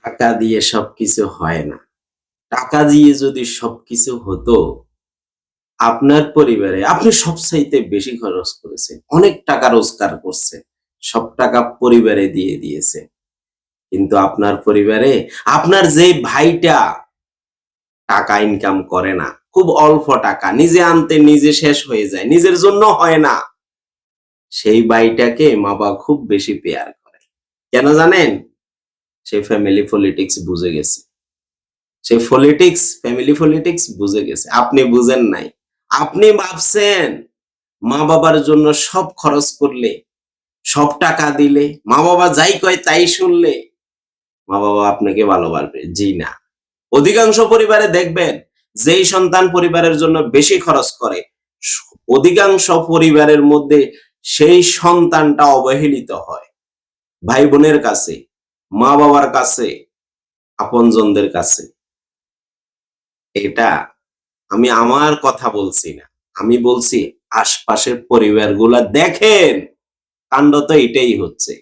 টাকা দিয়ে সবকিছু হয় না। টাকা দিয়ে যদি সবকিছু হতো, আপনার পরিবারে আপনি সবচাইতে বেশি খরচ করেছেন। অনেক টাকা রোজগার করছেন। সব টাকা পরিবারে দিয়ে দিয়েছেন। কিন্তু আপনার পরিবারে আপনার যেই ভাইটা টাকা ইনকাম করে না, খুব অল্প টাকা, নিজে আনতে নিজে শেষ হয়ে যায়, নিজের জন্য হয় না। সেই ভাইটাকে মা-বাবা খুব বেশি পেয়ার করে। কেন জানেন? সে ফ্যামিলি পলিটিক্স বুঝে গেছে। সে ফ্যামিলি পলিটিক্স বুঝে গেছে। আপনি বুঝেন নাই। আপনি ভাবছেন মা-বাবার জন্য সব খরচ করলে, সব টাকা দিলে, মা-বাবা যাই কয় তাই শুনলে, মা-বাবা আপনাকে ভালোবাসবে। জি না। অধিকাংশ পরিবারে দেখবেন, যেই সন্তান পরিবারের জন্য বেশি খরচ করে, অধিকাংশ পরিবারের মধ্যে সেই সন্তানটা অবহেলিত হয়। ভাই-বোনের কাছে, মা-বাবার কাছে, আপনজনদের কাছে। এটা আমি আমার কথা বলছি না। আমি বলছি আশপাশের পরিবারগুলা দেখেন, কাণ্ড তো এটাই হচ্ছে।